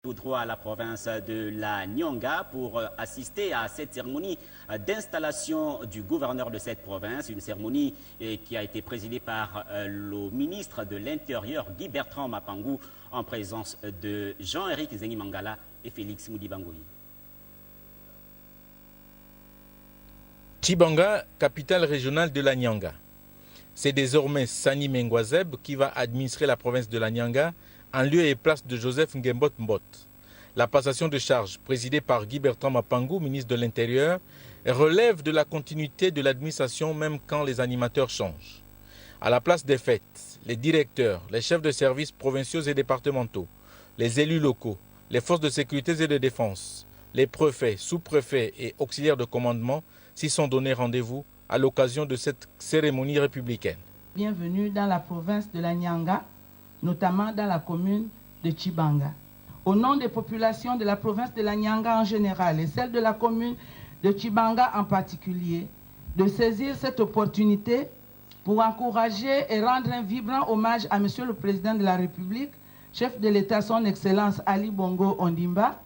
Tout droit à la province de la Nyanga pour assister à cette cérémonie d'installation du gouverneur de cette province, une cérémonie qui a été présidée par le ministre de l'Intérieur Guy Bertrand Mapangou en présence de Jean-Éric Zengi Mangala et Félix Moudi-Bangoyi. Tshibanga, capitale régionale de la Nyanga. C'est désormais Sani Mengwazeb qui va administrer la province de la Nyanga en lieu et place de Joseph Ngembot Mbot. La passation de charge, présidée par Guy Bertrand Mapangou, ministre de l'Intérieur, relève de la continuité de l'administration même quand les animateurs changent. À la place des fêtes, les directeurs, les chefs de services provinciaux et départementaux, les élus locaux, les forces de sécurité et de défense, les préfets, sous-préfets et auxiliaires de commandement s'y sont donné rendez-vous à l'occasion de cette cérémonie républicaine. Bienvenue dans la province de la Nyanga, notamment dans la commune de Tshibanga. Au nom des populations de la province de la Nyanga en général et celle de la commune de Tshibanga en particulier, de saisir cette opportunité pour encourager et rendre un vibrant hommage à Monsieur le Président de la République, chef de l'État, son Excellence Ali Bongo Ondimba,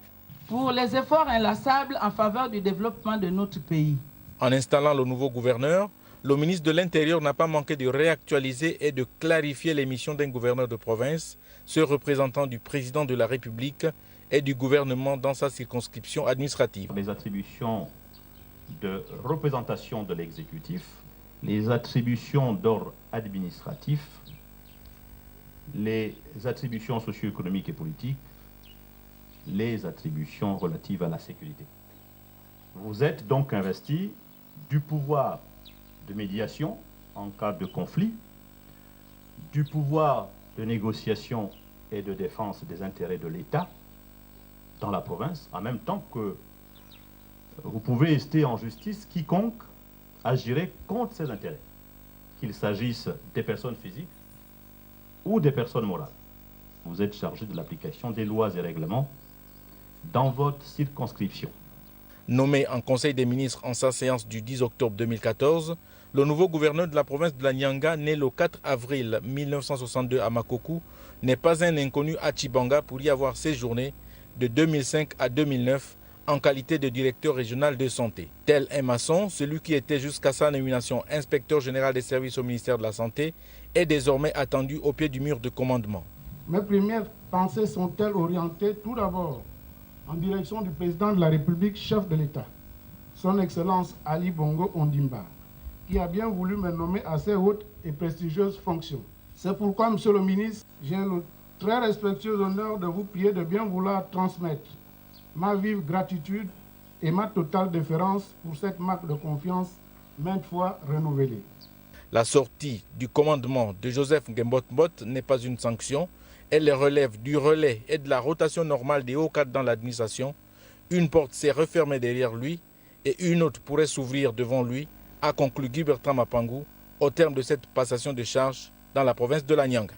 pour les efforts inlassables en faveur du développement de notre pays. En installant le nouveau gouverneur, le ministre de l'Intérieur n'a pas manqué de réactualiser et de clarifier les missions d'un gouverneur de province, ce représentant du président de la République et du gouvernement dans sa circonscription administrative. Les attributions de représentation de l'exécutif, les attributions d'ordre administratif, les attributions socio-économiques et politiques, les attributions relatives à la sécurité. Vous êtes donc investi du pouvoir de médiation en cas de conflit, du pouvoir de négociation et de défense des intérêts de l'État dans la province, en même temps que vous pouvez ester en justice quiconque agirait contre ses intérêts, qu'il s'agisse des personnes physiques ou des personnes morales. Vous êtes chargé de l'application des lois et règlements dans votre circonscription. Nommé en Conseil des ministres en sa séance du 10 octobre 2014, le nouveau gouverneur de la province de la Nyanga, né le 4 avril 1962 à Makokou, n'est pas un inconnu à Tshibanga pour y avoir séjourné de 2005 à 2009 en qualité de directeur régional de santé. Tel un maçon, celui qui était jusqu'à sa nomination inspecteur général des services au ministère de la Santé est désormais attendu au pied du mur de commandement. Mes premières pensées sont-elles orientées tout d'abord en direction du président de la République, chef de l'État, son Excellence Ali Bongo Ondimba, qui a bien voulu me nommer à ces hautes et prestigieuses fonctions. C'est pourquoi, Monsieur le ministre, j'ai le très respectueux honneur de vous prier de bien vouloir transmettre ma vive gratitude et ma totale déférence pour cette marque de confiance maintes fois renouvelée. La sortie du commandement de Joseph Ngembot Mbot n'est pas une sanction. Elle relève du relais et de la rotation normale des hauts cadres dans l'administration. Une porte s'est refermée derrière lui et une autre pourrait s'ouvrir devant lui, a conclu Guy Bertrand Mapangou au terme de cette passation de charge dans la province de la Nyanga.